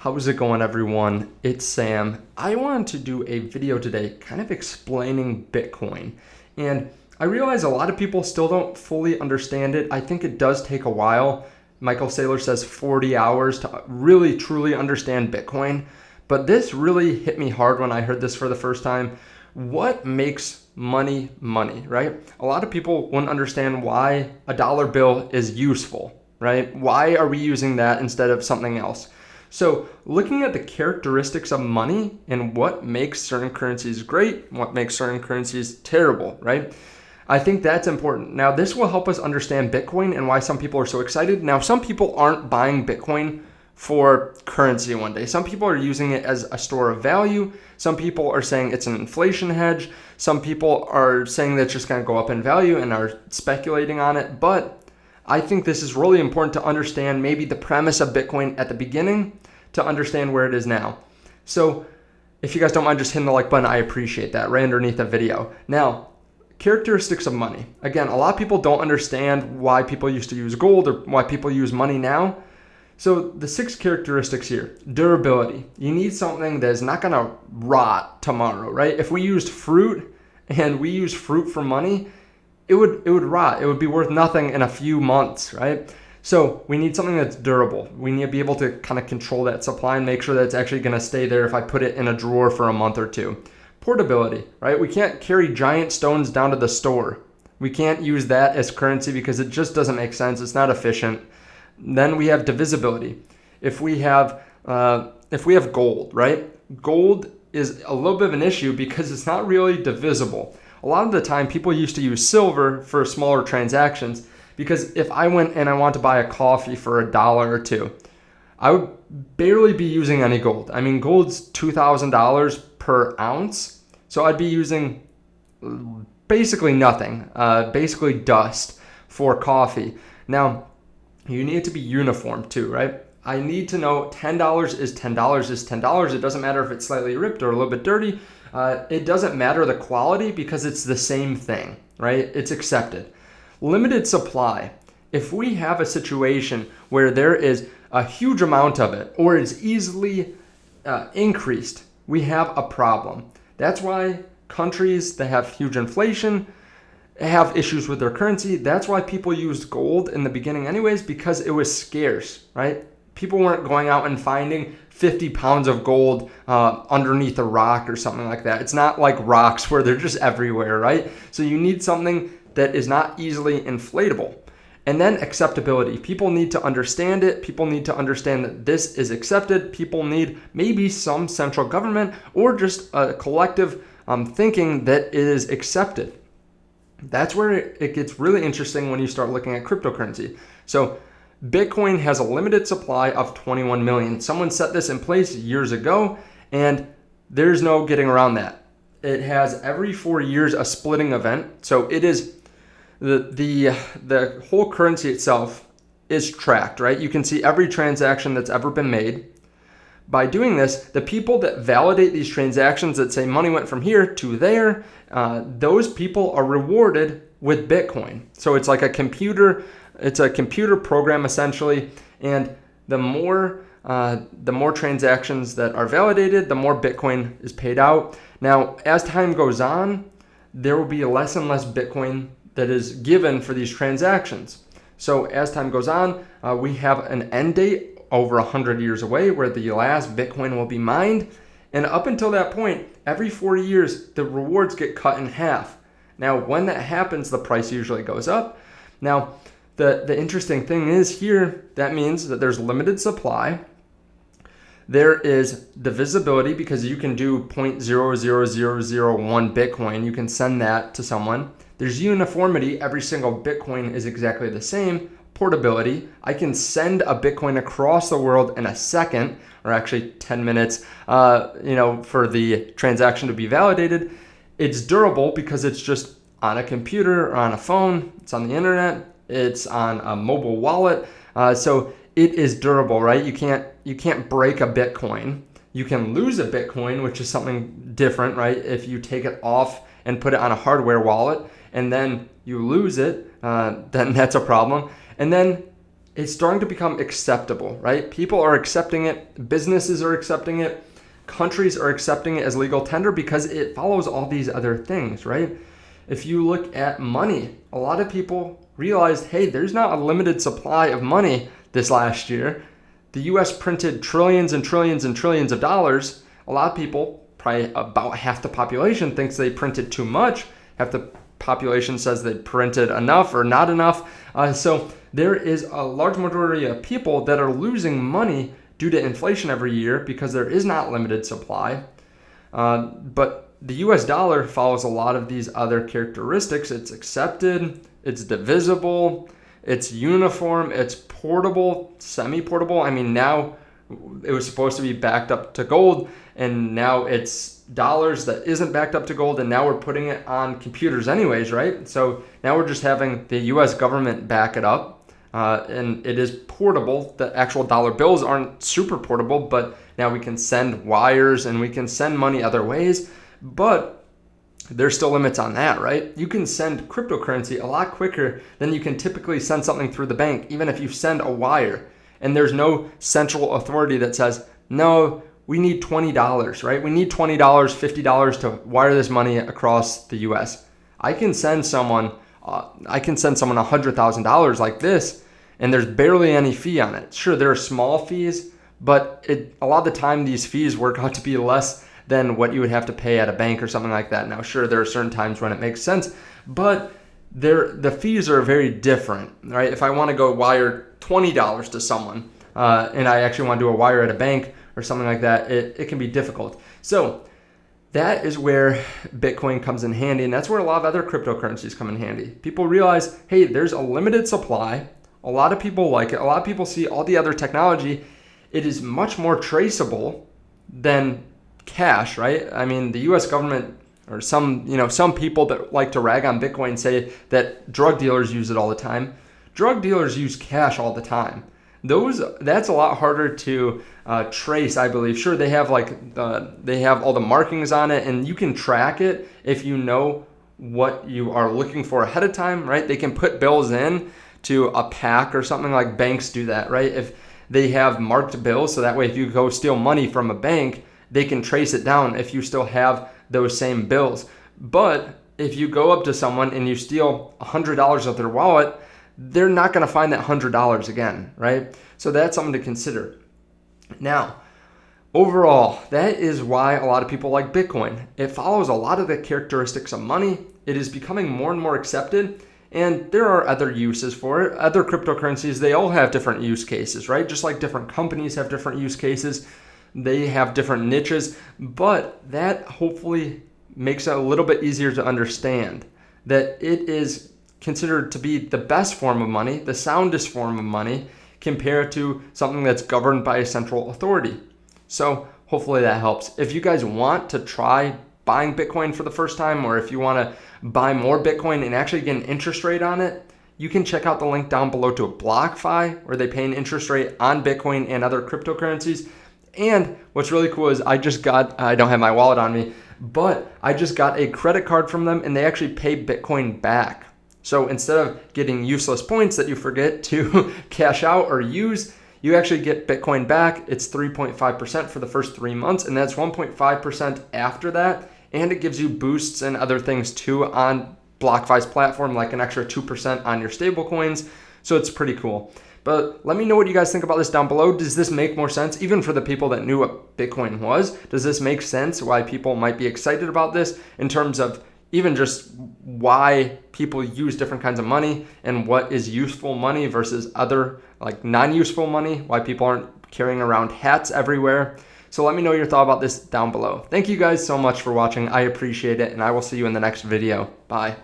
How's it going, everyone? It's Sam. I wanted to do a video today kind of explaining Bitcoin. And I realize a lot of people still don't fully understand it. I think it does take a while. Michael Saylor says 40 hours to really truly understand Bitcoin. But this really hit me hard when I heard this for the first time. What makes money money, right? A lot of people wouldn't understand why a dollar bill is useful, right? Why are we using that instead of something else? So looking at the characteristics of money and what makes certain currencies great, what makes certain currencies terrible, right? I think that's important. Now, this will help us understand Bitcoin and why some people are so excited. Now, some people aren't buying Bitcoin for currency one day. Some people are using it as a store of value. Some people are saying it's an inflation hedge. Some people are saying that it's just going to go up in value and are speculating on it. But I think this is really important to understand maybe the premise of Bitcoin at the beginning to understand where it is now. So if you guys don't mind just hitting the like button, I appreciate that right underneath the video. Now, characteristics of money. Again, a lot of people don't understand why people used to use gold or why people use money now. So the 6 characteristics here. Durability. You need something that is not going to rot tomorrow, right? If we used fruit and we use fruit for money, it would rot. It would be worth nothing in a few months, right? So we need something that's durable. We need to be able to kind of control that supply and make sure that it's actually going to stay there if I put it in a drawer for a month or two. Portability, right? We can't carry giant stones down to the store. We can't use that as currency because it just doesn't make sense. It's not efficient. Then we have divisibility. If we have gold, right? Gold is a little bit of an issue because it's not really divisible. A lot of the time, people used to use silver for smaller transactions because if I went and I want to buy a coffee for $1 or $2, I would barely be using any gold. I mean, gold's $2,000 per ounce, so I'd be using basically nothing, basically dust for coffee. Now, you need it to be uniform too, right? I need to know $10 is $10 is $10. It doesn't matter if it's slightly ripped or a little bit dirty. It doesn't matter the quality because it's the same thing, right? It's accepted. Limited supply. If we have a situation where there is a huge amount of it or it's easily increased, we have a problem. That's why countries that have huge inflation have issues with their currency. That's why people used gold in the beginning anyways, because it was scarce, right? People weren't going out and finding 50 pounds of gold underneath a rock or something like that. It's not like rocks where they're just everywhere, right? So you need something that is not easily inflatable. And then acceptability. People need to understand it. People need to understand that this is accepted. People need maybe some central government or just a collective thinking that it is accepted. That's where it gets really interesting when you start looking at cryptocurrency. So Bitcoin has a limited supply of 21 million. Someone set this in place years ago, and there's no getting around that. It has every 4 years a splitting event. So it is the whole currency itself is tracked, right? You can see every transaction that's ever been made. By doing this, the people that validate these transactions that say money went from here to there, those people are rewarded with Bitcoin. So it's like a computer program essentially, and the more transactions that are validated, the more Bitcoin is paid out. Now, as time goes on, there will be less and less Bitcoin that is given for these transactions. So as time goes on, we have an end date over 100 years away where the last Bitcoin will be mined. And up until that point, every 40 years, the rewards get cut in half. Now, when that happens, the price usually goes up. Now, the interesting thing is here, that means that there's limited supply. There is divisibility because you can do 0.00001 Bitcoin. You can send that to someone. There's uniformity. Every single Bitcoin is exactly the same. Portability. I can send a Bitcoin across the world in a second, or actually 10 minutes, for the transaction to be validated. It's durable because it's just on a computer or on a phone. It's on the internet. It's on a mobile wallet. So it is durable, right? You can't break a Bitcoin. You can lose a Bitcoin, which is something different, right? If you take it off and put it on a hardware wallet and then you lose it, then that's a problem. And then it's starting to become acceptable, right? People are accepting it, businesses are accepting it, countries are accepting it as legal tender because it follows all these other things, right? If you look at money, a lot of people realized, hey, there's not a limited supply of money this last year. The US printed trillions and trillions and trillions of dollars. A lot of people, probably about half the population, thinks they printed too much. Half the population says they printed enough or not enough. So there is a large majority of people that are losing money due to inflation every year because there is not limited supply. But the US dollar follows a lot of these other characteristics. It's accepted, it's divisible, it's uniform, it's portable, semi-portable. I mean, now it was supposed to be backed up to gold, and now it's dollars that isn't backed up to gold, and now we're putting it on computers anyways, right? So now we're just having the US government back it up, and it is portable. The actual dollar bills aren't super portable, but now we can send wires and we can send money other ways. But there's still limits on that, right? You can send cryptocurrency a lot quicker than you can typically send something through the bank, even if you send a wire. And there's no central authority that says, no, we need $20, right? We need $20, $50 to wire this money across the US. I can send someone $100,000 like this, and there's barely any fee on it. Sure, there are small fees, but a lot of the time these fees work out to be less than what you would have to pay at a bank or something like that. Now, sure, there are certain times when it makes sense, but the fees are very different, right? If I want to go wire $20 to someone, and I actually want to do a wire at a bank or something like that, it can be difficult. So that is where Bitcoin comes in handy, and that's where a lot of other cryptocurrencies come in handy. People realize, hey, there's a limited supply. A lot of people like it. A lot of people see all the other technology. It is much more traceable than cash, right? I mean, the US government or some people that like to rag on Bitcoin say that drug dealers use it all the time. Drug dealers use cash all the time. That's a lot harder to trace, I believe. Sure, they have they have all the markings on it, and you can track it if you know what you are looking for ahead of time, right? They can put bills in to a pack or something, like banks do that, right? If they have marked bills, so that way if you go steal money from a bank, they can trace it down if you still have those same bills. But if you go up to someone and you steal $100 of their wallet, they're not going to find that $100 again, right? So that's something to consider. Now, overall, that is why a lot of people like Bitcoin. It follows a lot of the characteristics of money. It is becoming more and more accepted, and there are other uses for it. Other cryptocurrencies, they all have different use cases, right? Just like different companies have different use cases. They have different niches, but that hopefully makes it a little bit easier to understand that it is considered to be the best form of money, the soundest form of money, compared to something that's governed by a central authority. So hopefully that helps. If you guys want to try buying Bitcoin for the first time, or if you want to buy more Bitcoin and actually get an interest rate on it, you can check out the link down below to a BlockFi, where they pay an interest rate on Bitcoin and other cryptocurrencies. And what's really cool is I don't have my wallet on me, but I just got a credit card from them, and they actually pay Bitcoin back. So instead of getting useless points that you forget to cash out or use, you actually get Bitcoin back. It's 3.5% for the first 3 months, and that's 1.5% after that. And it gives you boosts and other things too on BlockFi's platform, like an extra 2% on your stable coins. So it's pretty cool. But let me know what you guys think about this down below. Does this make more sense? Even for the people that knew what Bitcoin was, does this make sense why people might be excited about this in terms of even just why people use different kinds of money and what is useful money versus other like non-useful money, why people aren't carrying around hats everywhere? So let me know your thought about this down below. Thank you guys so much for watching. I appreciate it, and I will see you in the next video. Bye.